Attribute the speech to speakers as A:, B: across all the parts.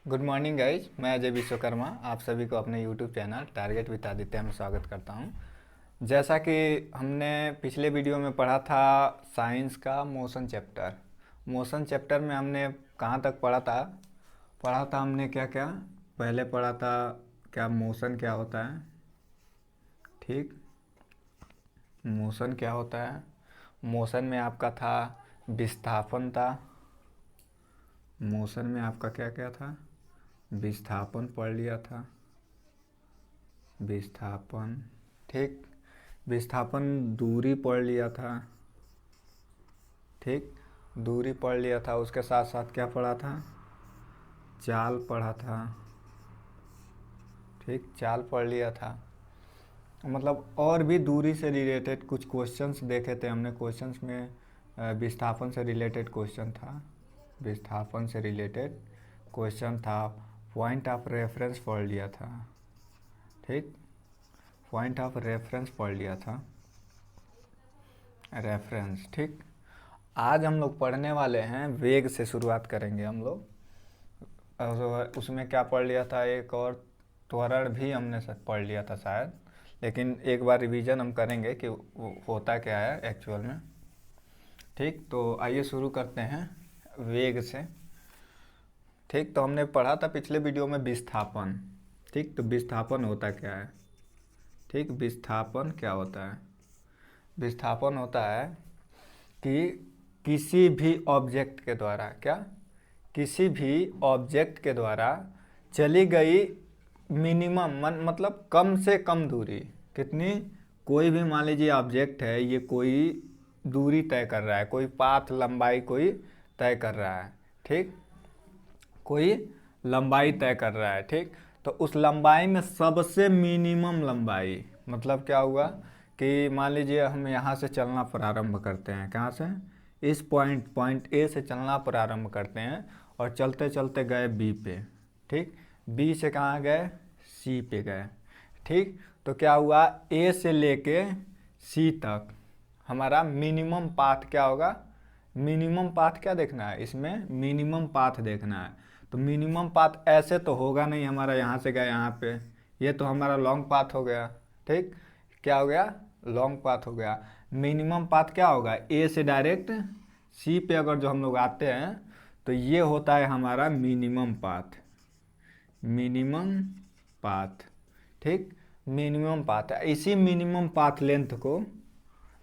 A: Good morning guys, मैं अजय विश्वकर्मा आप सभी को अपने YouTube channel target with Aditya में स्वागत करता हूं। जैसा कि हमने पिछले वीडियो में पढ़ा था साइंस का मोशन चैप्टर में हमने कहां तक पढ़ा था हमने क्या क्या पहले पढ़ा था। क्या मोशन क्या होता है, ठीक। मोशन क्या होता है, मोशन में आपका था विस्थापन था। मोशन में आपका क्या क्या था, विस्थापन पढ़ लिया था, विस्थापन, ठीक। विस्थापन दूरी पढ़ लिया था, ठीक। दूरी पढ़ लिया था, उसके साथ साथ क्या पढ़ा था, चाल पढ़ा था, ठीक। चाल पढ़ लिया था, मतलब और भी दूरी से रिलेटेड कुछ क्वेश्चंस देखे थे हमने। क्वेश्चंस में विस्थापन से रिलेटेड क्वेश्चन था, विस्थापन से रिलेटेड क्वेश्चन था। पॉइंट ऑफ रेफरेंस पढ़ लिया था, ठीक। पॉइंट ऑफ रेफरेंस पढ़ लिया था, रेफरेंस, ठीक। आज हम लोग पढ़ने वाले हैं वेग से शुरुआत करेंगे हम लोग। और उसमें क्या पढ़ लिया था, एक और त्वरण भी हमने पढ़ लिया था शायद, लेकिन एक बार रिवीजन हम करेंगे कि वो होता क्या है एक्चुअल में, ठीक। तो आइए शुरू करते हैं वेग से, ठीक। तो हमने पढ़ा था पिछले वीडियो में विस्थापन, ठीक। तो विस्थापन होता क्या है, ठीक। विस्थापन क्या होता है, विस्थापन होता है कि किसी भी ऑब्जेक्ट के द्वारा, क्या, किसी भी ऑब्जेक्ट के द्वारा चली गई मिनिमम मतलब कम से कम दूरी, कितनी, कोई भी मान लीजिए ऑब्जेक्ट है, ये कोई दूरी तय कर रहा है, कोई पाथ लंबाई कोई तय कर रहा है, ठीक। कोई लंबाई तय कर रहा है, ठीक। तो उस लंबाई में सबसे मिनिमम लंबाई, मतलब क्या हुआ कि मान लीजिए हम यहाँ से चलना प्रारंभ करते हैं, कहाँ से, इस पॉइंट ए से चलना प्रारंभ करते हैं और चलते चलते गए बी पे, ठीक। बी से कहाँ गए, सी पे गए, ठीक। तो क्या हुआ, ए से लेके सी तक हमारा मिनिमम पाथ क्या होगा, मिनिमम पाथ क्या देखना है इसमें, मिनिमम पाथ देखना है। तो मिनिमम पाथ ऐसे तो होगा नहीं हमारा, यहाँ से गया यहाँ पे, ये तो हमारा लॉन्ग पाथ हो गया, ठीक। क्या हो गया, लॉन्ग पाथ हो गया। मिनिमम पाथ क्या होगा, ए से डायरेक्ट सी पे अगर जो हम लोग आते हैं तो ये होता है हमारा मिनिमम पाथ, मिनिमम पाथ, ठीक। मिनिमम पाथ, इसी मिनिमम पाथ लेंथ को,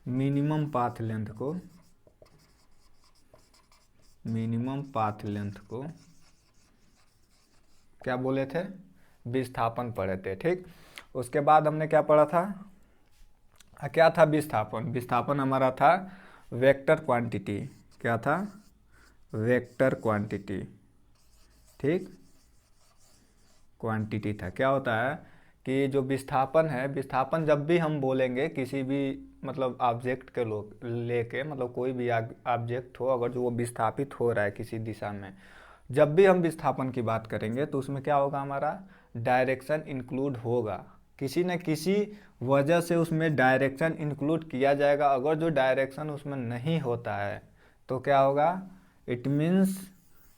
A: मिनिमम पाथ लेंथ को, मिनिमम पाथ लेंथ को क्या बोले थे, विस्थापन पढ़े थे, ठीक। उसके बाद हमने क्या पढ़ा था, क्या था विस्थापन, विस्थापन हमारा था वेक्टर क्वांटिटी, क्या था, वेक्टर क्वांटिटी, ठीक। क्वांटिटी था, क्या होता है कि जो विस्थापन है, विस्थापन जब भी हम बोलेंगे किसी भी मतलब ऑब्जेक्ट के लोग लेके, मतलब कोई भी ऑब्जेक्ट हो अगर जो वो विस्थापित हो रहा है किसी दिशा में, जब भी हम विस्थापन की बात करेंगे तो उसमें क्या होगा, हमारा डायरेक्शन इंक्लूड होगा, किसी न किसी वजह से उसमें डायरेक्शन इंक्लूड किया जाएगा। अगर जो डायरेक्शन उसमें नहीं होता है तो क्या होगा, it means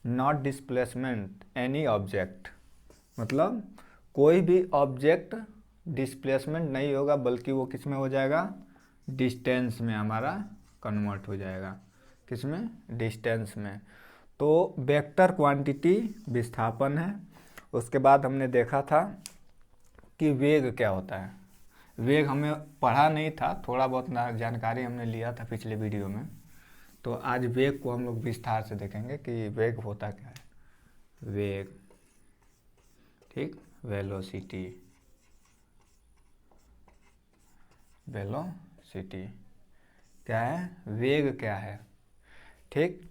A: not displacement any object, मतलब कोई भी ऑब्जेक्ट डिस्प्लेसमेंट नहीं होगा, बल्कि वो किस में हो जाएगा, डिस्टेंस में हमारा कन्वर्ट हो जाएगा, किस में, डिस्टेंस में। तो वेक्टर क्वांटिटी विस्थापन है। उसके बाद हमने देखा था कि वेग क्या होता है, वेग हमें पढ़ा नहीं था, थोड़ा बहुत जानकारी हमने लिया था पिछले वीडियो में। तो आज वेग को हम लोग विस्तार से देखेंगे कि वेग होता क्या है, वेग, ठीक। वेलोसिटी, वेलोसिटी क्या है, वेग क्या है, ठीक।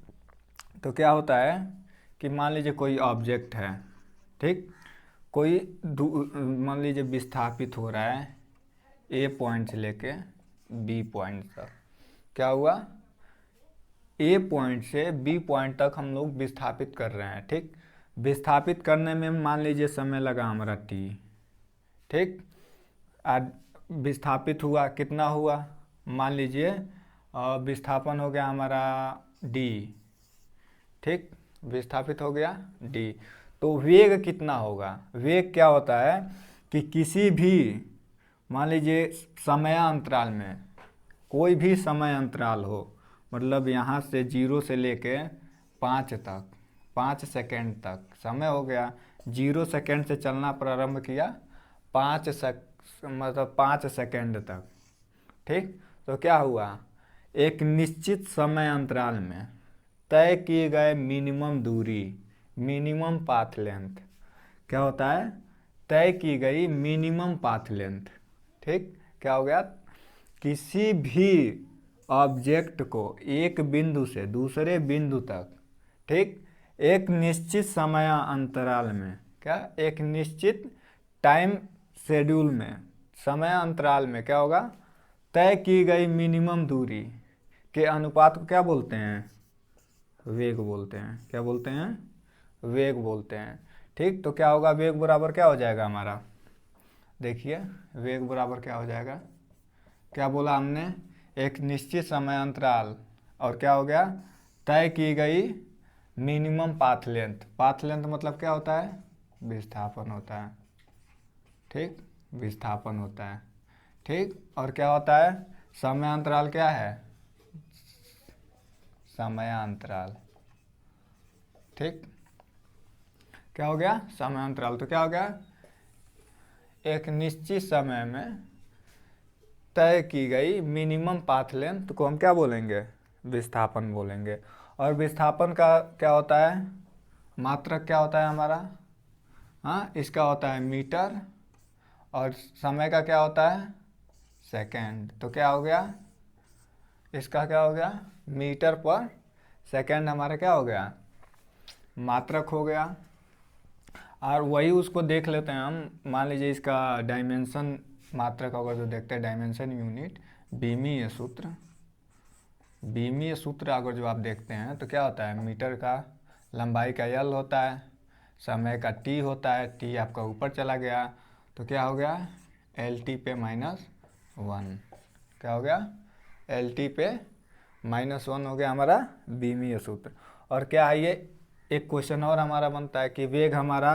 A: तो क्या होता है कि मान लीजिए कोई ऑब्जेक्ट है, ठीक। कोई मान लीजिए विस्थापित हो रहा है ए पॉइंट से लेके बी पॉइंट तक, क्या हुआ, ए पॉइंट से बी पॉइंट तक हम लोग विस्थापित कर रहे हैं, ठीक। विस्थापित करने में मान लीजिए समय लगा हमारा टी, ठीक। आज विस्थापित हुआ, कितना हुआ, मान लीजिए विस्थापन हो गया हमारा डी, ठीक। विस्थापित हो गया डी। तो वेग कितना होगा? वेग क्या होता है कि किसी भी, मान लीजिए समयांतराल में, कोई भी समय अंतराल हो, मतलब यहाँ से 0 से लेके 5 तक, 5 सेकेंड तक समय हो गया। 0 सेकेंड से चलना प्रारंभ किया, 5 सेकेंड तक, ठीक। तो क्या हुआ, एक निश्चित समय अंतराल में तय किए गए मिनिमम दूरी, मिनिमम पाथ लेंथ, क्या होता है, तय की गई मिनिमम पाथ लेंथ, ठीक। क्या हो गया, किसी भी ऑब्जेक्ट को एक बिंदु से दूसरे बिंदु तक, ठीक, एक निश्चित समय अंतराल में, क्या, एक निश्चित टाइम शेड्यूल में, समय अंतराल में क्या होगा, तय की गई मिनिमम दूरी के अनुपात को क्या बोलते हैं, वेग बोलते हैं। क्या बोलते हैं, वेग बोलते हैं, ठीक। तो क्या होगा, वेग बराबर क्या हो जाएगा हमारा, देखिए वेग बराबर क्या हो जाएगा, क्या बोला हमने, एक निश्चित समय अंतराल और क्या हो गया, तय की गई minimum path length. Path length मतलब क्या होता है, विस्थापन होता है, ठीक, विस्थापन होता है, ठीक। और क्या होता है, समय अंतराल क्या है, समय अंतराल, ठीक। क्या हो गया, समय अंतराल, तो क्या हो गया, एक निश्चित समय में तय की गई मिनिमम पाथ लेंथ को हम क्या बोलेंगे, विस्थापन बोलेंगे। और विस्थापन का क्या होता है, मात्रक क्या होता है हमारा, हाँ, इसका होता है मीटर, और समय का क्या होता है, सेकेंड। तो क्या हो गया, इसका क्या हो गया, मीटर पर सेकेंड हमारा क्या हो गया, मात्रक हो गया। और वही उसको देख लेते हैं हम, मान लीजिए इसका डायमेंशन मात्रक अगर जो देखते हैं, डायमेंशन यूनिट, बीमीय सूत्र, बीमीय सूत्र अगर जो आप देखते हैं तो क्या होता है, मीटर का लंबाई का एल होता है, समय का टी होता है, टी आपका ऊपर चला गया तो क्या हो गया, एल टी पे -1, क्या हो गया, एल टी पे -1 हो गया हमारा बीमीय सूत्र। और क्या है ये, एक क्वेश्चन और हमारा बनता है कि वेग हमारा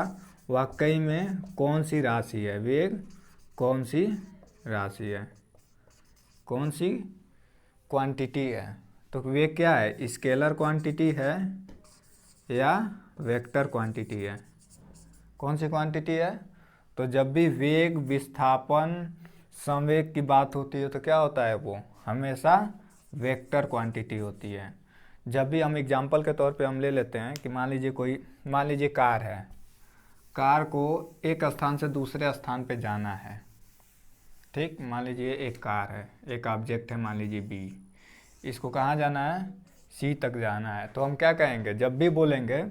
A: वाकई में कौन सी राशि है, वेग कौन सी राशि है, कौन सी क्वांटिटी है। तो वेग क्या है, स्केलर क्वांटिटी है या वेक्टर क्वांटिटी है, कौन सी क्वांटिटी है। तो जब भी वेग, विस्थापन, संवेग की बात होती है तो क्या होता है, वो हमेशा वेक्टर क्वांटिटी होती है। जब भी हम एग्जांपल के तौर पे हम ले लेते हैं कि मान लीजिए कार है, कार को एक स्थान से दूसरे स्थान पे जाना है, ठीक। मान लीजिए एक कार है, एक ऑब्जेक्ट है, मान लीजिए बी, इसको कहाँ जाना है, सी तक जाना है। तो हम क्या कहेंगे, जब भी बोलेंगे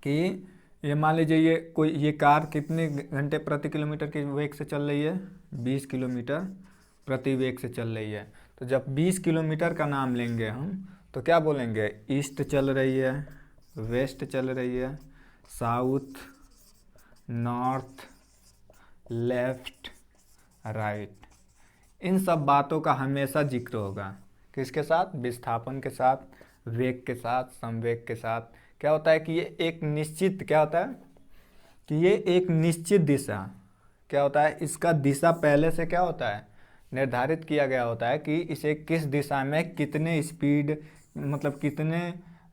A: कि ये मान लीजिए ये कार कितने घंटे प्रति किलोमीटर के वेग से चल रही है, 20 किलोमीटर प्रति वेग से चल रही है। तो जब 20 किलोमीटर का नाम लेंगे हम तो क्या बोलेंगे, ईस्ट चल रही है, वेस्ट चल रही है, साउथ, नॉर्थ, लेफ्ट, राइट, इन सब बातों का हमेशा जिक्र होगा, किसके साथ, विस्थापन के साथ, वेग के साथ, संवेग के साथ। क्या होता है कि ये एक निश्चित, क्या होता है कि ये एक निश्चित दिशा, क्या होता है, इसका दिशा पहले से क्या होता है, निर्धारित किया गया होता है कि इसे किस दिशा में कितने स्पीड, मतलब कितने,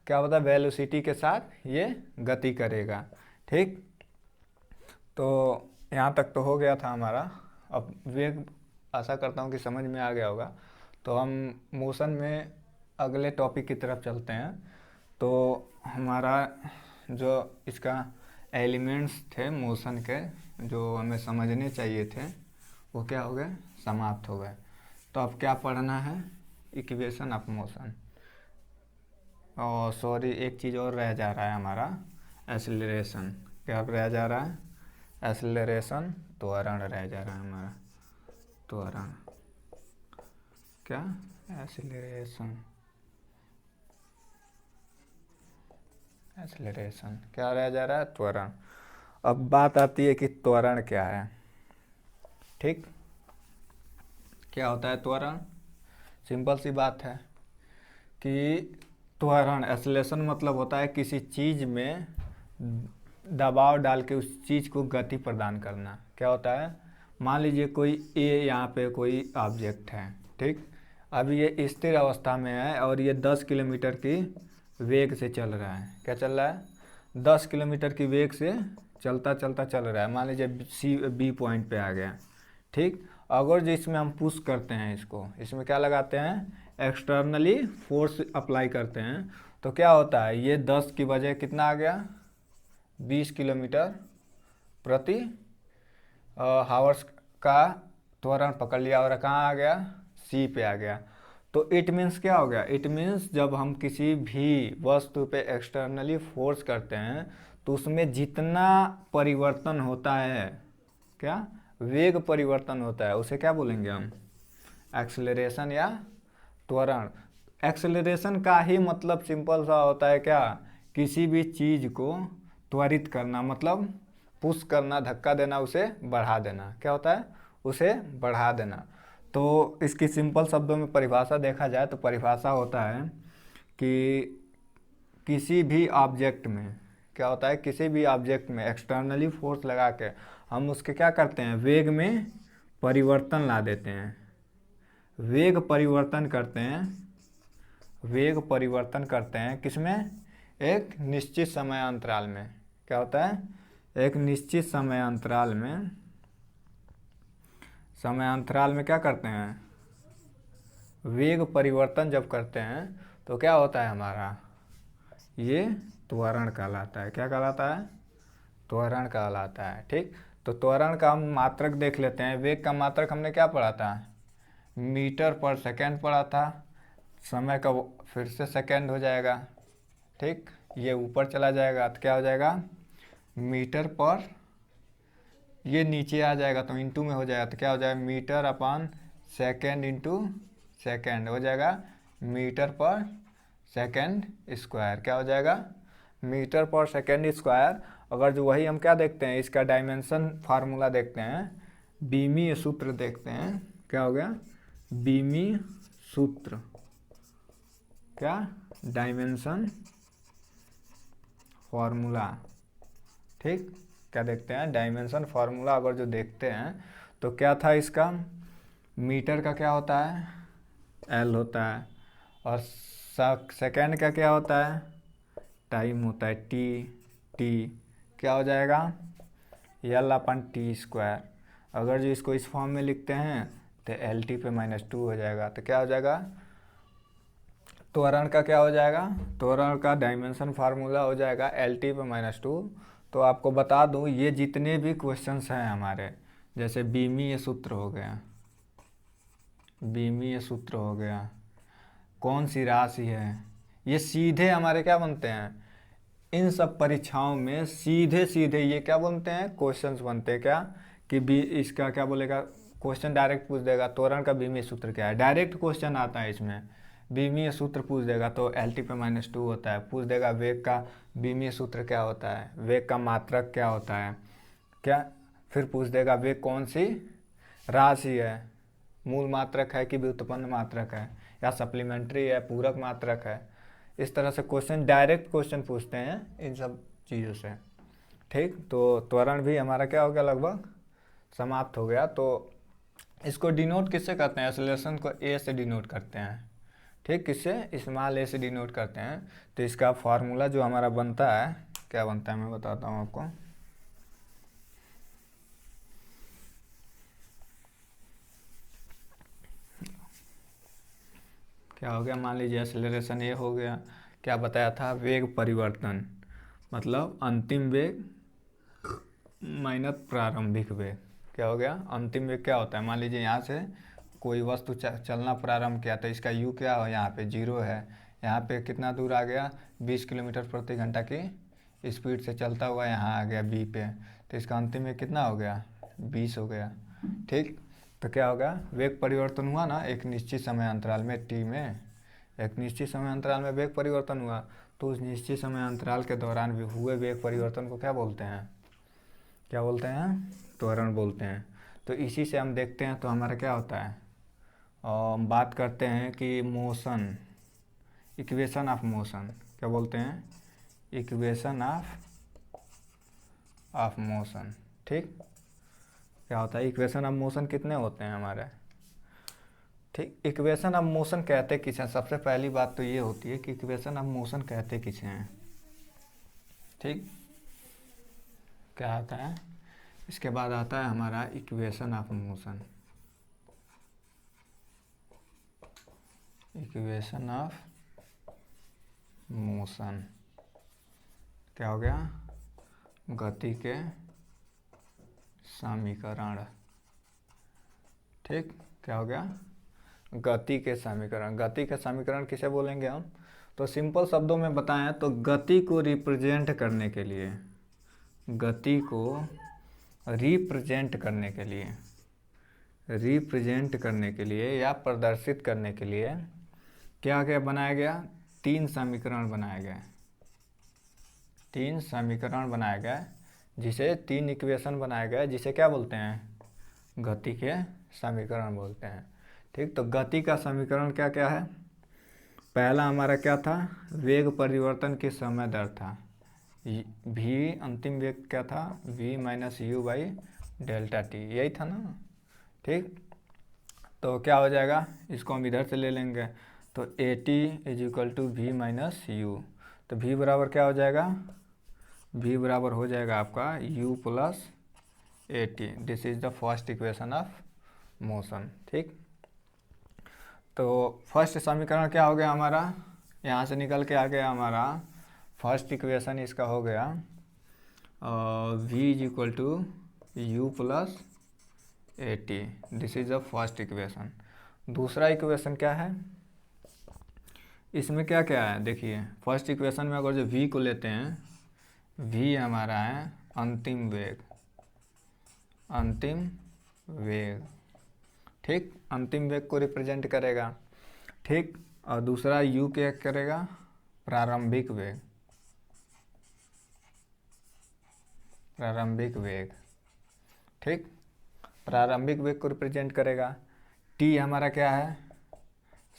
A: क्या होता है, वेलोसिटी के साथ ये गति करेगा, ठीक। तो यहाँ तक तो हो गया था हमारा। अब वेग, आशा करता हूँ कि समझ में आ गया होगा। तो हम मोशन में अगले टॉपिक की तरफ चलते हैं। तो हमारा जो इसका एलिमेंट्स थे मोशन के, जो हमें समझने चाहिए थे, वो क्या हो गए, समाप्त हो गए। तो अब क्या पढ़ना है, इक्वेशन ऑफ मोशन। और सॉरी, एक चीज़ और रह जा रहा है हमारा, एक्सीलरेशन। क्या रह जा रहा है, एक्सीलरेशन, त्वरण रह जा रहा है हमारा, त्वरण, क्या, एक्सीलरेशन, एक्सीलरेशन क्या रह जा रहा है, त्वरण। अब बात आती है कि त्वरण क्या है, ठीक। क्या होता है त्वरण, सिंपल सी बात है कि त्वरण, एक्सीलरेशन मतलब होता है किसी चीज़ में दबाव डाल के उस चीज़ को गति प्रदान करना। क्या होता है, मान लीजिए कोई ए यहाँ पे कोई ऑब्जेक्ट है, ठीक। अभी ये स्थिर अवस्था में है और ये 10 किलोमीटर की वेग से चल रहा है। क्या चल रहा है, 10 किलोमीटर की वेग से चलता चलता चल रहा है। मान लीजिए बी पॉइंट पे आ गया, ठीक। अगर जो इसमें हम पुश करते हैं, इसमें क्या लगाते हैं, एक्सटर्नली फोर्स अप्लाई करते हैं, तो क्या होता है, ये 10 की बजाय कितना आ गया, 20 किलोमीटर प्रति हावर्स का त्वरण पकड़ लिया और कहाँ आ गया, सी पे आ गया। तो इट मीन्स क्या हो गया, इट मीन्स जब हम किसी भी वस्तु पे एक्सटर्नली फोर्स करते हैं तो उसमें जितना परिवर्तन होता है, क्या वेग परिवर्तन होता है, उसे क्या बोलेंगे हम, एक्सेलरेशन या त्वरण। एक्सेलरेशन का ही मतलब सिंपल सा होता है क्या, किसी भी चीज़ को त्वरित करना, मतलब पुश करना, धक्का देना, उसे बढ़ा देना। क्या होता है, उसे बढ़ा देना। तो इसकी सिंपल शब्दों में परिभाषा देखा जाए तो परिभाषा होता है कि किसी भी ऑब्जेक्ट में, क्या होता है, किसी भी ऑब्जेक्ट में एक्सटर्नली फोर्स लगा के हम उसके क्या करते हैं, वेग में परिवर्तन ला देते हैं, वेग परिवर्तन करते हैं, वेग परिवर्तन करते हैं किसमें, एक निश्चित समय अंतराल में। क्या होता है, एक निश्चित समय अंतराल में, क्या करते हैं, वेग परिवर्तन जब करते हैं तो क्या होता है हमारा, ये त्वरण कहलाता है। क्या कहलाता है, त्वरण कहलाता है, ठीक। तो त्वरण का हम मात्रक देख लेते हैं। वेग का मात्रक हमने क्या पढ़ा था, मीटर पर सेकेंड पढ़ा था। समय का फिर से सेकेंड हो जाएगा, ठीक। ये ऊपर चला जाएगा तो क्या हो जाएगा, मीटर पर, ये नीचे आ जाएगा तो इंटू में हो जाएगा तो क्या हो जाएगा, मीटर अपान सेकेंड इंटू सेकेंड हो जाएगा, मीटर पर सेकेंड स्क्वायर। क्या हो जाएगा, मीटर पर सेकेंड स्क्वायर। अगर जो वही हम क्या देखते हैं, इसका डायमेंशन फार्मूला देखते हैं, बीमीय सूत्र देखते हैं। क्या हो गया, बीमीय सूत्र, क्या, डायमेंशन फार्मूला, ठीक। क्या देखते हैं, डायमेंशन फार्मूला। अगर जो देखते हैं तो क्या था इसका, मीटर का क्या होता है, एल होता है, और सेकेंड का क्या होता है, टाइम होता है, टी। क्या हो जाएगा, एल अपन टी स्क्वायर। अगर जो इसको इस फॉर्म में लिखते हैं तो एल टी पे -2 हो जाएगा। तो क्या हो जाएगा, त्वरण का क्या हो जाएगा, त्वरण का डायमेंशन फार्मूला हो जाएगा एल टी पे -2। तो आपको बता दूं, ये जितने भी क्वेश्चंस हैं हमारे, जैसे बीमीय सूत्र हो गया, बीमीय सूत्र हो गया, कौन सी राशि है, ये सीधे हमारे क्या बनते हैं, इन सब परीक्षाओं में सीधे सीधे ये क्या बनते हैं, क्वेश्चंस बनते हैं। क्या कि बी, इसका क्या बोलेगा, क्वेश्चन डायरेक्ट पूछ देगा, त्वरण का बीमीय सूत्र क्या है, डायरेक्ट क्वेश्चन आता है इसमें। बीमीय सूत्र पूछ देगा तो एल टी पे -2 होता है। पूछ देगा वेग का बीमीय सूत्र क्या होता है, वेग का मात्रक क्या होता है, क्या, फिर पूछ देगा वेग कौन सी राशि है, मूल मात्रक है कि व्युत्पन्न मात्रक है, या सप्लीमेंट्री है, पूरक मात्रक है। इस तरह से क्वेश्चन, डायरेक्ट क्वेश्चन पूछते हैं इन सब चीज़ों से, ठीक। तो त्वरण भी हमारा क्या हो गया, लगभग समाप्त हो गया। तो इसको डिनोट किससे करते हैं, एक्सेलरेशन को ए से डिनोट करते हैं, ठीक। किससे, स्मॉल ए से डिनोट करते हैं। तो इसका फार्मूला जो हमारा बनता है, क्या बनता है मैं बताता हूँ आपको। क्या हो गया, मान लीजिए एक्सेलरेशन ए हो गया, क्या बताया था, वेग परिवर्तन, मतलब अंतिम वेग माइनस प्रारंभिक वेग। क्या हो गया, अंतिम वेग क्या होता है, मान लीजिए यहाँ से कोई वस्तु चलना प्रारंभ किया तो इसका यू क्या हो, यहाँ पे 0 है, यहाँ पे कितना दूर आ गया, 20 किलोमीटर प्रति घंटा की स्पीड से चलता हुआ यहाँ आ गया बी पे, तो इसका अंतिम वेग कितना हो गया, 20 हो गया, ठीक। तो क्या होगा, वेग परिवर्तन हुआ ना एक निश्चित समय अंतराल में, टी में एक निश्चित समय अंतराल में वेग परिवर्तन हुआ। तो उस निश्चित समय अंतराल के दौरान भी हुए वेग परिवर्तन को क्या बोलते हैं, क्या बोलते हैं, त्वरण बोलते हैं। तो इसी से हम देखते हैं तो हमारा क्या होता है, बात करते हैं कि मोशन, इक्वेशन ऑफ मोशन, क्या बोलते हैं, इक्वेशन ऑफ ऑफ मोशन। ठीक, क्या होता है, इक्वेशन ऑफ मोशन कितने होते हैं हमारे। ठीक, इक्वेशन ऑफ मोशन कहते किसे हैं, सबसे पहली बात तो ये होती है कि इक्वेशन ऑफ मोशन कहते किसे हैं। ठीक, क्या आता है, इसके बाद आता है हमारा equation of motion. Equation of motion क्या हो गया, गति के समीकरण। ठीक, क्या हो गया, गति के समीकरण। गति के समीकरण किसे बोलेंगे हम, तो सिंपल शब्दों में बताएं तो गति को रिप्रेजेंट करने के लिए, गति को रिप्रेजेंट करने के लिए, रिप्रेजेंट करने के लिए या प्रदर्शित करने के लिए क्या क्या बनाया गया, तीन समीकरण बनाया गया, तीन समीकरण बनाया गया, जिसे तीन इक्वेशन बनाया गया, जिसे क्या बोलते हैं, गति के समीकरण बोलते हैं। ठीक, तो गति का समीकरण क्या क्या है, पहला हमारा क्या था, वेग परिवर्तन की समय दर था, v अंतिम वेग क्या था, v minus you by delta T, यही था ना। ठीक, तो क्या हो जाएगा, इसको हम इधर से ले लेंगे, तो A T is equal to V minus U, तो v बराबर क्या हो जाएगा, v बराबर हो जाएगा आपका u plus a t. This is the first equation of motion. ठीक, तो फर्स्ट समीकरण क्या हो गया हमारा, यहाँ से निकल के आ गया हमारा फर्स्ट इक्वेशन, इसका हो गया v is equal to u plus a t. This is the first equation. दूसरा इक्वेशन क्या है, इसमें क्या क्या है, देखिए फर्स्ट इक्वेशन में अगर जो v को लेते हैं, v हमारा है अंतिम वेग, अंतिम वेग। ठीक, अंतिम वेग को रिप्रेजेंट करेगा। ठीक, और दूसरा u क्या करेगा, प्रारंभिक वेग, प्रारंभिक वेग। ठीक, प्रारंभिक वेग को रिप्रेजेंट करेगा। t हमारा क्या है,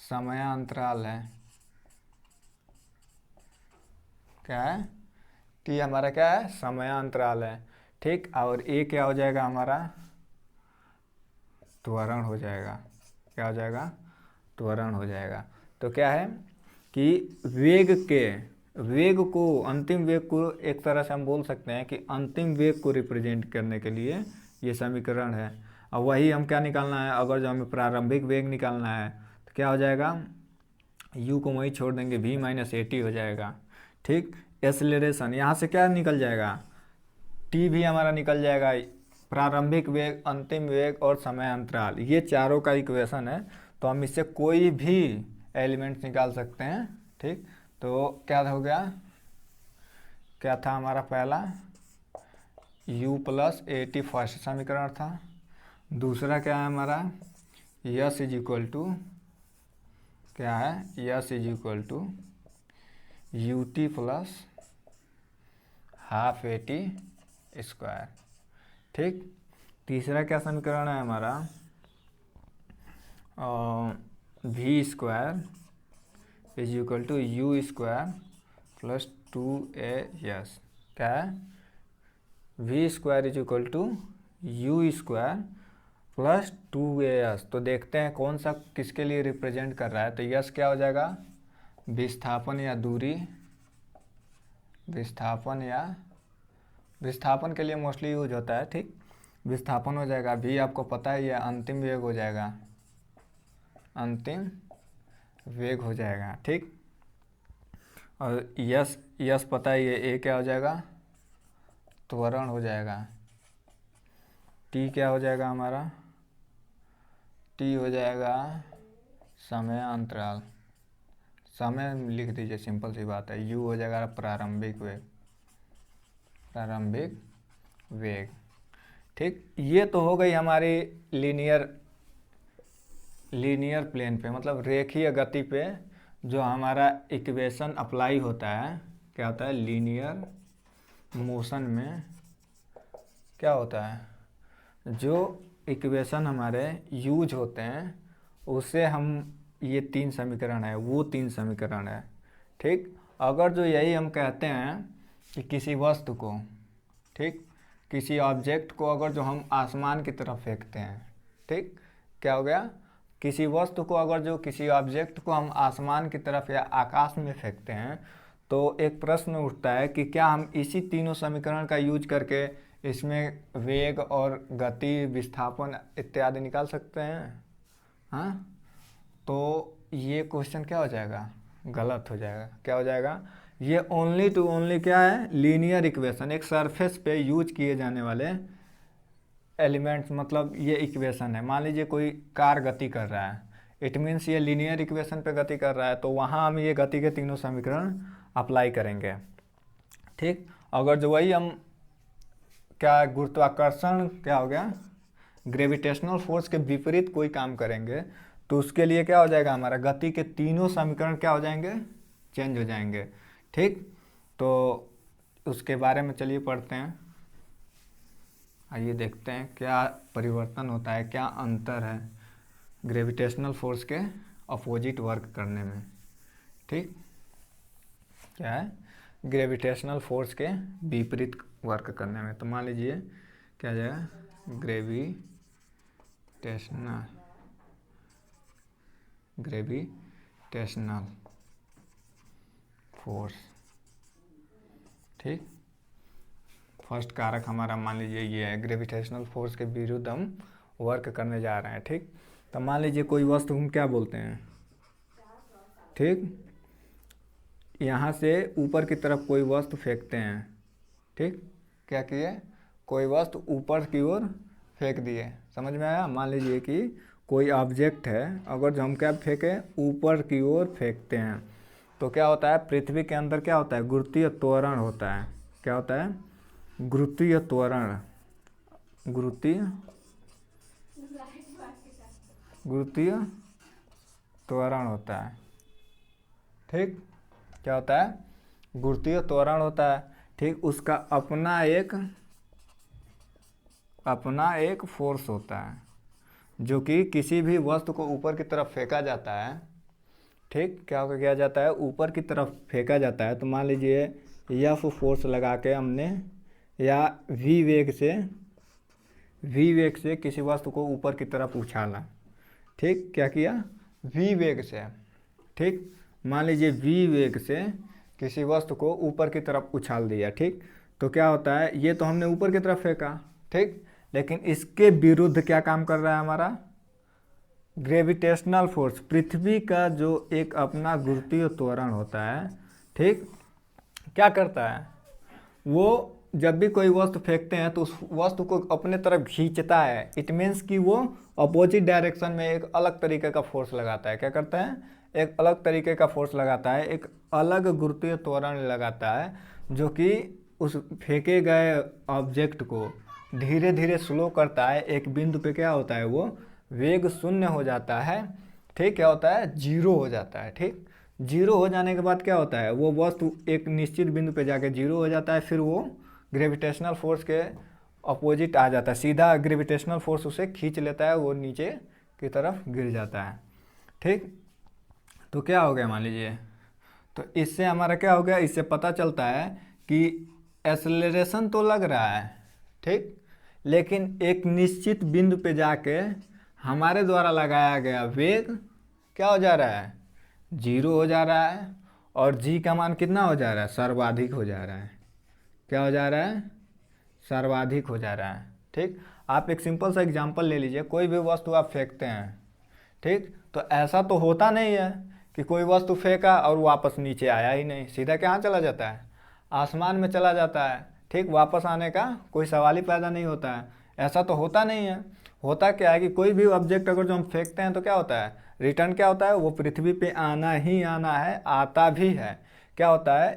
A: समय अंतराल है, क्या है, t हमारा क्या है, समय अंतराल है। ठीक, और a क्या हो जाएगा हमारा, त्वरण हो जाएगा, क्या हो जाएगा, त्वरण हो जाएगा। तो क्या है कि वेग को, अंतिम वेग को एक तरह से हम बोल सकते हैं कि अंतिम वेग को रिप्रेजेंट करने के लिए ये समीकरण है। और वही हम क्या निकालना है, अगर जो हमें प्रारंभिक वेग निकालना है तो क्या हो जाएगा, u को वहीं छोड़ देंगे, v माइनस ए टी हो जाएगा। ठीक, एक्सेलरेशन यहाँ से क्या निकल जाएगा, t भी हमारा निकल जाएगा, प्रारंभिक वेग, अंतिम वेग और समय अंतराल, ये चारों का इक्वेशन है। तो हम इससे कोई भी एलिमेंट निकाल सकते हैं। ठीक, तो क्या हो गया, क्या था हमारा पहला, u plus a T first समीकरण था। दूसरा क्या है हमारा, यस इज इक्वल टू, क्या है, s is equal to u t plus half a t square. ठीक, तीसरा क्या समीकरण है हमारा, v square is equal to u square plus two a s, क्या है, v square is equal to u square plus two a s. तो देखते हैं कौन सा किसके लिए रिप्रेजेंट कर रहा है। तो यस क्या हो जाएगा, विस्थापन या दूरी, विस्थापन या, विस्थापन के लिए मोस्टली यूज होता है। ठीक, विस्थापन हो जाएगा, भी आपको पता है ये अंतिम वेग हो जाएगा, अंतिम वेग हो जाएगा। ठीक, और यस, यस पता है ये ए क्या हो जाएगा, त्वरण हो जाएगा। टी क्या हो जाएगा हमारा, टी हो जाएगा समय अंतराल, समय लिख दीजिए, सिंपल सी बात है। यू हो जाएगा प्रारंभिक वेग, प्रारंभिक वेग। ठीक, ये तो हो गई हमारी लीनियर प्लेन पे, मतलब रेखीय गति पे जो हमारा इक्वेशन अप्लाई होता है, क्या होता है, लीनियर मोशन में क्या होता है, जो इक्वेशन हमारे यूज होते हैं उससे हम, ये तीन समीकरण है, वो तीन समीकरण है। ठीक, अगर जो यही हम कहते हैं कि किसी वस्तु को, ठीक, किसी ऑब्जेक्ट को अगर जो हम आसमान की तरफ फेंकते हैं, ठीक, क्या हो गया, किसी वस्तु को अगर जो किसी ऑब्जेक्ट को हम आसमान की तरफ या आकाश में फेंकते हैं, तो एक प्रश्न उठता है कि क्या हम इसी तीनों समीकरण का यूज करके इसमें वेग और गति, विस्थापन इत्यादि निकाल सकते हैं? हाँ, तो ये क्वेश्चन क्या हो जाएगा, गलत हो जाएगा। क्या हो जाएगा, ये ओनली टू ओनली क्या है, लीनियर इक्वेशन, एक सरफेस पे यूज किए जाने वाले एलिमेंट्स, मतलब ये इक्वेशन है। मान लीजिए कोई कार गति कर रहा है, इट मीन्स ये लीनियर इक्वेशन पे गति कर रहा है, तो वहाँ हम ये गति के तीनों समीकरण अप्लाई करेंगे, ठीक। अगर जो वही हम क्या गुरुत्वाकर्षण क्या हो गया, ग्रेविटेशनल फोर्स के विपरीत कोई काम करेंगे, तो उसके लिए क्या हो जाएगा, हमारा गति के तीनों समीकरण क्या हो जाएंगे, चेंज हो जाएंगे, ठीक। तो उसके बारे में चलिए पढ़ते हैं। आइए देखते हैं क्या परिवर्तन होता है, क्या अंतर है ग्रेविटेशनल फोर्स के अपोजिट वर्क करने में, ठीक। क्या है, ग्रेविटेशनल फोर्स के विपरीत वर्क करने में। तो मान लीजिए क्या जाएगा, ग्रेविटेशनल फोर्स, ठीक। फर्स्ट कारक हमारा मान लीजिए ये है, ग्रेविटेशनल फोर्स के विरुद्ध हम वर्क करने जा रहे हैं, ठीक। तो मान लीजिए कोई वस्तु हम क्या बोलते हैं, ठीक, यहाँ से ऊपर की तरफ कोई वस्तु फेंकते हैं, ठीक। क्या किए, कोई वस्तु ऊपर की ओर फेंक दिए, समझ में आया। मान लीजिए कि कोई ऑब्जेक्ट है, अगर जो हम क्या फेंकें, ऊपर की ओर फेंकते हैं, तो क्या होता है, पृथ्वी के अंदर क्या होता है, गुरुत्वीय त्वरण होता है। क्या होता है, गुरुत्वीय त्वरण, गुरुत्वीय त्वरण होता है, ठीक। क्या होता है, गुरुत्वीय त्वरण होता है, ठीक। उसका अपना एक फोर्स होता है, जो कि किसी भी वस्तु को ऊपर की तरफ फेंका जाता है, ठीक। क्या किया जाता है, ऊपर की तरफ फेंका जाता है। तो मान लीजिए एफ फोर्स लगा के हमने, या वी वेग से किसी वस्तु को ऊपर की तरफ उछाला, ठीक। क्या किया, वी वेग से, ठीक। मान लीजिए वी वेग से किसी वस्तु को ऊपर की तरफ उछाल दिया, ठीक। तो क्या होता है, ये तो हमने ऊपर की तरफ फेंका, ठीक, लेकिन इसके विरुद्ध क्या काम कर रहा है हमारा ग्रेविटेशनल फोर्स, पृथ्वी का जो एक अपना गुरुत्वीय त्वरण होता है, ठीक। क्या करता है, वो जब भी कोई वस्तु फेंकते हैं तो उस वस्तु को अपने तरफ खींचता है। इट मीन्स कि वो अपोजिट डायरेक्शन में एक अलग तरीके का फोर्स लगाता है। क्या करता है, एक अलग तरीके का फोर्स लगाता है, एक अलग गुरुत्वीय त्वरण लगाता है, जो कि उस फेंके गए ऑब्जेक्ट को धीरे धीरे स्लो करता है। एक बिंदु पे क्या होता है, वो वेग शून्य हो जाता है, ठीक। क्या होता है, जीरो हो जाता है, ठीक। जीरो हो जाने के बाद क्या होता है, वो वस्तु एक निश्चित बिंदु पे जाके जीरो हो जाता है, फिर वो ग्रेविटेशनल फोर्स के अपोजिट आ जाता है, सीधा ग्रेविटेशनल फोर्स उसे खींच लेता है, वो नीचे की तरफ गिर जाता है, ठीक। तो क्या हो गया, मान लीजिए, तो इससे हमारा क्या हो गया, इससे पता चलता है कि एक्सेलरेशन तो लग रहा है, ठीक, लेकिन एक निश्चित बिंदु पे जाके हमारे द्वारा लगाया गया वेग क्या हो जा रहा है, जीरो हो जा रहा है, और जी का मान कितना हो जा रहा है, सर्वाधिक हो जा रहा है। क्या हो जा रहा है, सर्वाधिक हो जा रहा है, ठीक। आप एक सिंपल सा एग्जांपल ले लीजिए, कोई भी वस्तु आप फेंकते हैं, ठीक, तो ऐसा तो होता नहीं है कि कोई वस्तु फेंका और वापस नीचे आया ही नहीं, सीधा कहाँ चला जाता है, आसमान में चला जाता है, ठीक। वापस आने का कोई सवाल ही पैदा नहीं होता है, ऐसा तो होता नहीं है। होता क्या है कि कोई भी ऑब्जेक्ट अगर जो हम फेंकते हैं तो क्या होता है, रिटर्न क्या होता है, वो पृथ्वी पे आना ही आना है, आता भी है। क्या होता है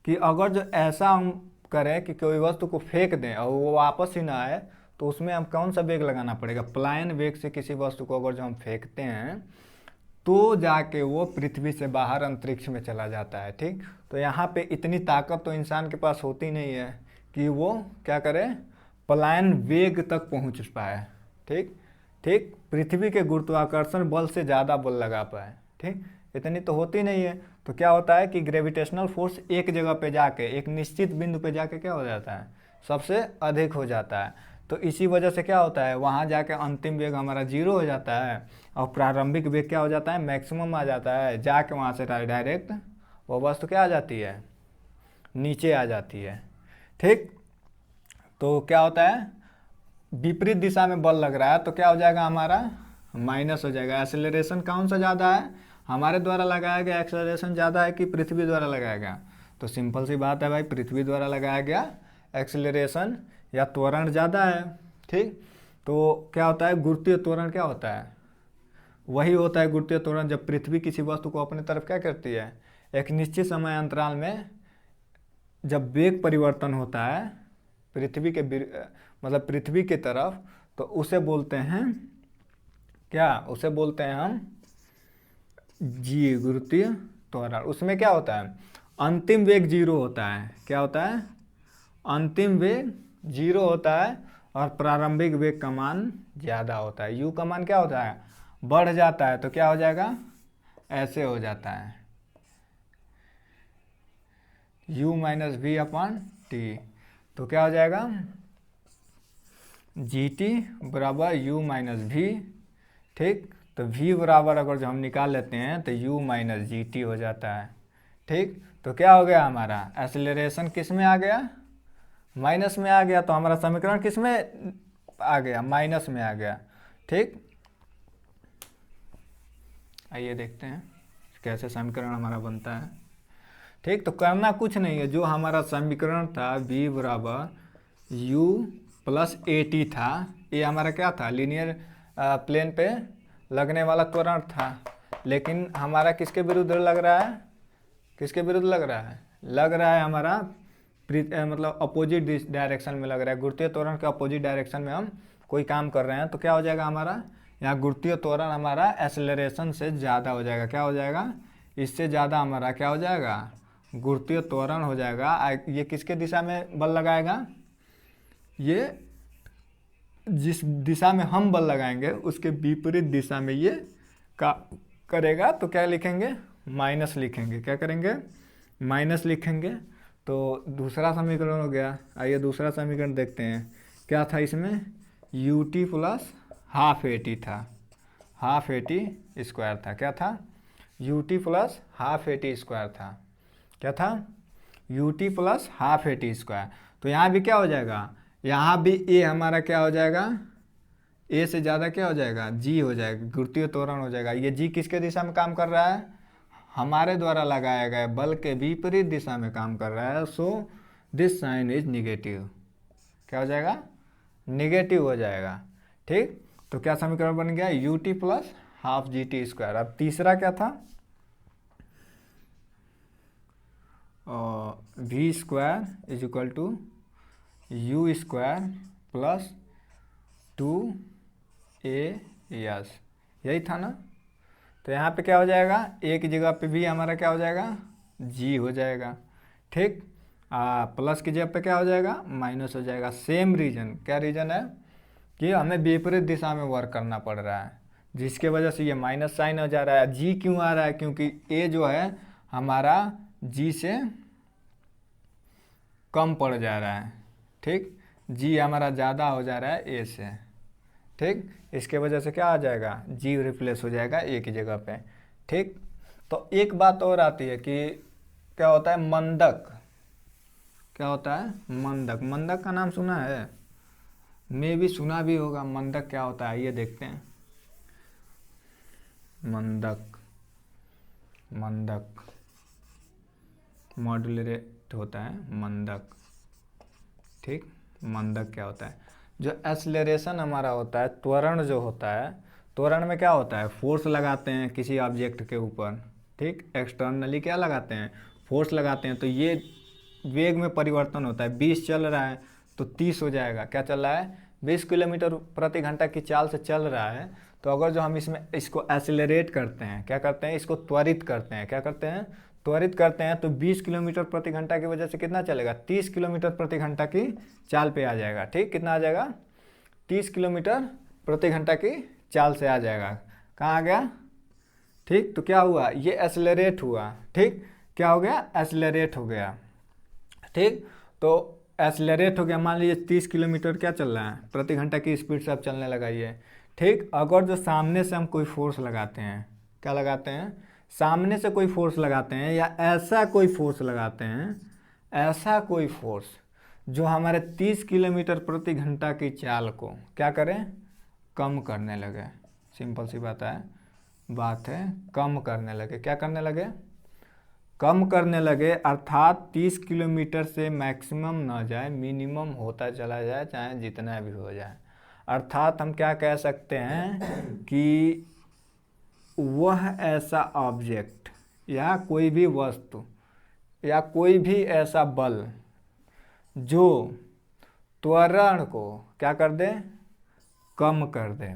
A: कि अगर जो ऐसा हम करें कि कोई वस्तु को फेंक दें और वो वापस ही ना आए, तो उसमें हम कौन सा वेग लगाना पड़ेगा, प्लायन वेग से किसी वस्तु को अगर जो हम फेंकते हैं तो जाके वो पृथ्वी से बाहर अंतरिक्ष में चला जाता है, ठीक। तो यहाँ पे इतनी ताकत तो इंसान के पास होती नहीं है कि वो क्या करे, पलायन वेग तक पहुँच पाए, ठीक। ठीक, पृथ्वी के गुरुत्वाकर्षण बल से ज़्यादा बल लगा पाए, ठीक, इतनी तो होती नहीं है। तो क्या होता है कि ग्रेविटेशनल फोर्स एक जगह पे जाके, एक निश्चित बिंदु पे जाके क्या हो जाता है, सबसे अधिक हो जाता है। तो इसी वजह से क्या होता है, वहाँ जाके अंतिम वेग हमारा 0 हो जाता है और प्रारंभिक वेग क्या हो जाता है, मैक्सिमम आ जाता है। जाके वहाँ से डायरेक्ट वो वस्तु क्या आ जाती है, नीचे आ जाती है। ठीक, तो क्या होता है, विपरीत दिशा में बल लग रहा है तो क्या हो जाएगा हमारा, माइनस हो जाएगा। एक्सेलरेशन कौन सा ज़्यादा है, हमारे द्वारा लगाया गया एक्सेलरेशन ज़्यादा है कि पृथ्वी द्वारा लगाया गया? तो सिंपल सी बात है भाई, पृथ्वी द्वारा लगाया गया एक्सेलरेशन या त्वरण ज़्यादा है। ठीक, तो क्या होता है, गुरुत्वीय त्वरण क्या होता है, वही होता है गुरुत्वीय त्वरण जब पृथ्वी किसी वस्तु को अपने तरफ क्या करती है, एक निश्चित समय अंतराल में जब वेग परिवर्तन होता है पृथ्वी के मतलब पृथ्वी की तरफ, तो उसे बोलते हैं क्या, उसे बोलते हैं हम जी गुरुत्वीय त्वरण। उसमें क्या होता है, अंतिम वेग 0 होता है। क्या होता है, अंतिम वेग 0 होता है और प्रारंभिक वेग का मान ज़्यादा होता है। यू का मान क्या होता है, बढ़ जाता है। तो क्या हो जाएगा, ऐसे हो जाता है u minus v upon t. तो क्या हो जाएगा, जी टी बराबर u माइनस वी। ठीक, तो v बराबर अगर जो हम निकाल लेते हैं तो u माइनस जी टी हो जाता है। ठीक, तो क्या हो गया हमारा, एक्सेलरेशन किस में आ गया, माइनस में आ गया। तो हमारा समीकरण किस में आ गया, माइनस में आ गया। ठीक, आइए देखते हैं कैसे समीकरण हमारा बनता है। ठीक, तो करना कुछ नहीं है, जो हमारा समीकरण था v बराबर u प्लस ए टी था, ये हमारा क्या था, लीनियर प्लेन पे लगने वाला त्वरण था। लेकिन हमारा किसके विरुद्ध लग रहा है, किसके विरुद्ध लग रहा है, लग रहा है हमारा मतलब अपोजिट डायरेक्शन में लग रहा है। गुरुत्वीय त्वरण के अपोजिट डायरेक्शन में हम कोई काम कर रहे हैं तो क्या हो जाएगा हमारा, यहाँ गुरुत्वीय त्वरण हमारा एक्सेलरेशन से ज़्यादा हो जाएगा। क्या हो जाएगा, इससे ज़्यादा हमारा क्या हो जाएगा, गुरुत्वीय त्वरण हो जाएगा। ये किसके दिशा में बल लगाएगा, ये जिस दिशा में हम बल लगाएंगे उसके विपरीत दिशा में ये का करेगा। तो क्या लिखेंगे, माइनस लिखेंगे। क्या करेंगे, माइनस लिखेंगे। तो दूसरा समीकरण हो गया। आइए दूसरा समीकरण देखते हैं, क्या था इसमें, you t plus half a T था, हाफ ए टी स्क्वायर था। क्या था, you t plus half a t square था। क्या था, you t plus half a t square. तो यहाँ भी क्या हो जाएगा, यहाँ भी ए हमारा क्या हो जाएगा, ए से ज़्यादा क्या हो जाएगा, जी हो जाएगा, गुरुत्वीय त्वरण हो जाएगा। ये जी किसके दिशा में काम कर रहा है, हमारे द्वारा लगाया गया बल के विपरीत दिशा में काम कर रहा है। So this sign is negative. क्या हो जाएगा, निगेटिव हो जाएगा। ठीक, तो क्या समीकरण बन गया, u t plus half g t square. अब तीसरा क्या था, v square is equal to u square plus 2a/s, यही था ना। तो यहाँ पे क्या हो जाएगा, ए की जगह पे भी हमारा क्या हो जाएगा, जी हो जाएगा। ठीक, प्लस की जगह पे क्या हो जाएगा, माइनस हो जाएगा। सेम रीजन, क्या रीजन है कि हमें विपरीत दिशा में वर्क करना पड़ रहा है, जिसके वजह से ये माइनस साइन हो जा रहा है। जी क्यों आ रहा है, क्योंकि ए जो है हमारा जी से कम पड़ जा रहा है। ठीक, जी हमारा ज़्यादा हो जा रहा है ए से। ठीक, इसके वजह से क्या आ जाएगा, जी रिप्लेस हो जाएगा ए की जगह पे। ठीक, तो एक बात और आती है कि क्या होता है मंदक, क्या होता है मंदक। मंदक का नाम सुना है, मैं भी सुना भी होगा। मंदक क्या होता है ये देखते हैं। मंदक, मंदक मॉड्यूलेट होता है मंदक। ठीक, मंदक क्या होता है, जो एक्सेलरेशन हमारा होता है, त्वरण जो होता है, त्वरण में क्या होता है, फोर्स लगाते हैं किसी ऑब्जेक्ट के ऊपर। ठीक, एक्सटर्नली क्या लगाते हैं, फोर्स लगाते हैं। तो ये वेग में परिवर्तन होता है, 20 चल रहा है तो 30 हो जाएगा। क्या चल रहा है, 20 किलोमीटर प्रति घंटा की चाल से चल रहा है। तो अगर जो हम इसको एक्सेलरेट करते हैं, क्या करते हैं, इसको त्वरित करते हैं। क्या करते हैं, त्वरित करते हैं। तो 20 किलोमीटर प्रति घंटा की वजह से कितना चलेगा, 30 किलोमीटर प्रति घंटा की चाल पे आ जाएगा। ठीक, कितना आ जाएगा, 30 किलोमीटर प्रति घंटा की चाल से आ जाएगा। कहाँ आ गया, ठीक, तो क्या हुआ, ये एक्सेलरेट हुआ। ठीक, क्या हो गया, एक्सेलरेट हो गया। ठीक, तो एक्सेलरेट हो गया, मान लीजिए 30 किलोमीटर क्या चल रहा है प्रति घंटा की स्पीड से अब चलने लगा ये। ठीक, अगर जो सामने से हम कोई फोर्स लगाते हैं, क्या लगाते हैं, सामने से कोई फोर्स लगाते हैं या ऐसा कोई फोर्स लगाते हैं, ऐसा कोई फोर्स जो हमारे 30 किलोमीटर प्रति घंटा की चाल को क्या करें, कम करने लगे। सिंपल सी बात है कम करने लगे। क्या करने लगे, कम करने लगे, अर्थात 30 किलोमीटर से मैक्सिमम ना जाए, मिनिमम होता चला जाए, चाहे जितना भी हो जाए। अर्थात हम क्या कह सकते हैं कि वह ऐसा ऑब्जेक्ट या कोई भी वस्तु या कोई भी ऐसा बल जो त्वरण को क्या कर दे, कम कर दे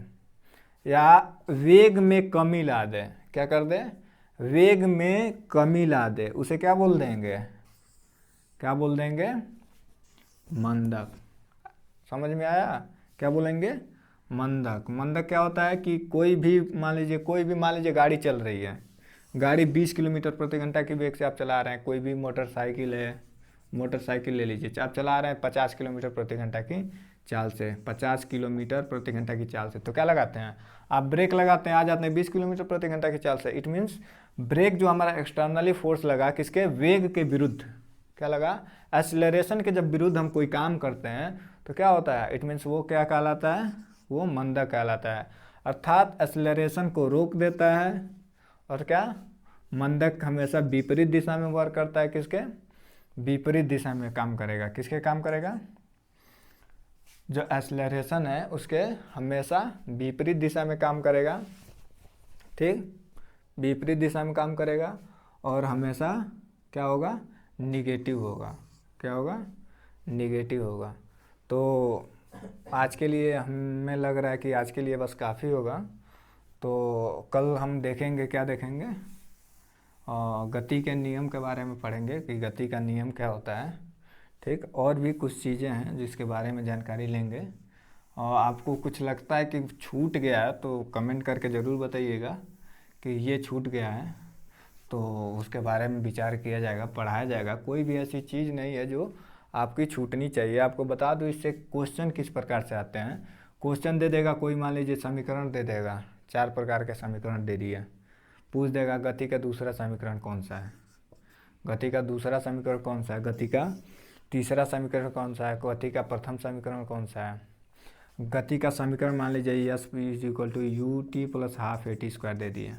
A: या वेग में कमी ला दे, क्या कर दे, वेग में कमी ला दे, उसे क्या बोल देंगे, क्या बोल देंगे, मंदक। समझ में आया, क्या बोलेंगे, मंदक। मंदक क्या होता है कि कोई भी मान लीजिए गाड़ी चल रही है, गाड़ी 20 किलोमीटर प्रति घंटा की वेग से आप चला रहे हैं, कोई भी मोटरसाइकिल है, मोटरसाइकिल ले लीजिए, आप चला रहे हैं 50 किलोमीटर प्रति घंटा की चाल से, 50 किलोमीटर प्रति घंटा की चाल से, तो क्या लगाते हैं आप, ब्रेक लगाते हैं, आ जाते हैं 20 किलोमीटर प्रति घंटा की चाल से। इट मीन्स ब्रेक जो हमारा एक्सटर्नली फोर्स लगा किसके, वेग के विरुद्ध, क्या लगा, एक्सीलरेशन के जब विरुद्ध हम कोई काम करते हैं तो क्या होता है, इट मीन्स वो क्या कहलाता है, वो मंदक कहलाता है। अर्थात एक्सीलरेशन को रोक देता है और क्या, मंदक हमेशा विपरीत दिशा में वर्क करता है, किसके, विपरीत दिशा में काम करेगा। किसके काम करेगा, जो एक्सीलरेशन है उसके हमेशा विपरीत दिशा में काम करेगा। ठीक, विपरीत दिशा में काम करेगा और हमेशा क्या होगा, निगेटिव होगा। क्या होगा, निगेटिव होगा। तो आज के लिए हमें लग रहा है कि आज के लिए बस काफ़ी होगा। तो कल हम देखेंगे, क्या देखेंगे, गति के नियम के बारे में पढ़ेंगे कि गति का नियम क्या होता है। ठीक, और भी कुछ चीज़ें हैं जिसके बारे में जानकारी लेंगे। और आपको कुछ लगता है कि छूट गया है तो कमेंट करके ज़रूर बताइएगा कि ये छूट गया है, तो उसके बारे में विचार किया जाएगा, पढ़ाया जाएगा। कोई भी ऐसी चीज़ नहीं है जो आपकी छूटनी चाहिए। आपको बता दूं इससे क्वेश्चन किस प्रकार से आते हैं। क्वेश्चन दे देगा कोई, मान लीजिए समीकरण दे देगा, 4 प्रकार के समीकरण दे दिए, पूछ देगा गति का दूसरा समीकरण कौन सा है, गति का दूसरा समीकरण कौन सा है, गति का तीसरा समीकरण कौन सा है, गति का प्रथम समीकरण कौन सा है। गति का समीकरण मान लीजिए s is equal to u t plus half a t square दे दिया,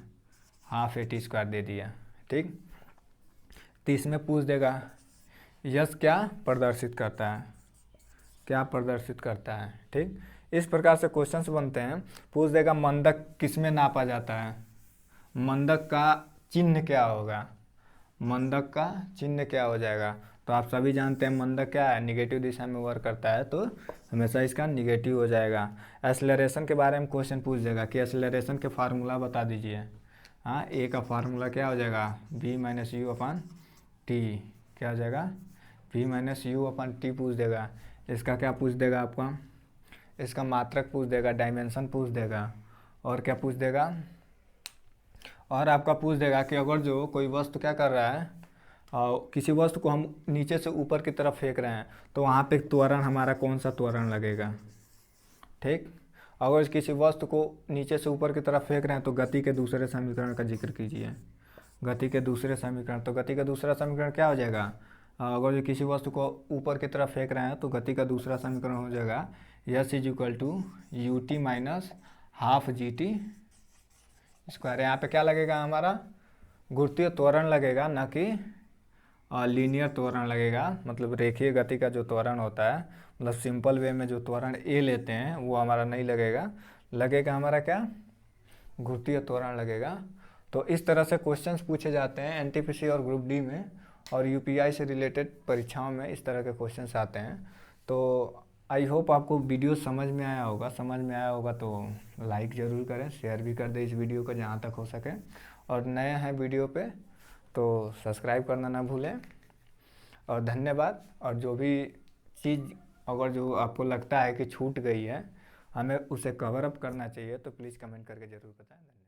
A: हाफ ए टी स्क्वायर दे दिया। ठीक, तो इसमें पूछ देगा यस क्या प्रदर्शित करता है, क्या प्रदर्शित करता है। ठीक, इस प्रकार से क्वेश्चंस बनते हैं। पूछ देगा मंदक किस में नापा जाता है, मंदक का चिन्ह क्या होगा, मंदक का चिन्ह क्या हो जाएगा। तो आप सभी जानते हैं मंदक क्या है, निगेटिव दिशा में वर्क करता है, तो हमेशा इसका निगेटिव हो जाएगा। एक्सेलरेशन के बारे में क्वेश्चन पूछ देगा कि एक्सेलरेशन के फार्मूला बता दीजिए। हाँ, ए का फार्मूला क्या हो जाएगा, v minus you upon T, क्या हो जाएगा, v minus you upon T पूछ देगा। इसका क्या पूछ देगा आपका, इसका मात्रक पूछ देगा, डायमेंशन पूछ देगा, और क्या पूछ देगा, और आपका पूछ देगा कि अगर जो कोई वस्तु क्या कर रहा है, किसी वस्तु को हम नीचे से ऊपर की तरफ फेंक रहे हैं तो वहाँ पे त्वरण हमारा कौन सा त्वरण लगेगा। ठीक, अगर किसी वस्तु को नीचे से ऊपर की तरफ फेंक रहे हैं तो गति के दूसरे समीकरण का जिक्र कीजिए, गति के दूसरे समीकरण। तो गति का दूसरा समीकरण क्या हो जाएगा, अगर जो किसी वस्तु को ऊपर की तरफ फेंक रहे हैं तो गति का दूसरा समीकरण हो जाएगा s is equal to u t minus half g t square. यहाँ पे क्या लगेगा, हमारा गुरुत्वीय त्वरण लगेगा, ना कि लीनियर त्वरण लगेगा। मतलब रेखीय गति का जो त्वरण होता है, मतलब सिंपल वे में जो त्वरण ए लेते हैं वो हमारा नहीं लगेगा, लगेगा हमारा क्या, गुरुत्वीय त्वरण लगेगा। तो इस तरह से क्वेश्चंस पूछे जाते हैं एनटीपीसी और ग्रुप डी में, और यूपीआई से रिलेटेड परीक्षाओं में इस तरह के क्वेश्चंस आते हैं। तो आई होप आपको वीडियो समझ में आया होगा। समझ में आया होगा तो लाइक ज़रूर करें, शेयर भी कर दें इस वीडियो को जहाँ तक हो सके, और नए हैं वीडियो पे तो सब्सक्राइब करना ना भूलें। और धन्यवाद। और जो भी चीज़ अगर जो आपको लगता है कि छूट गई है, हमें उसे कवर अप करना चाहिए, तो प्लीज़ कमेंट करके ज़रूर बताएं।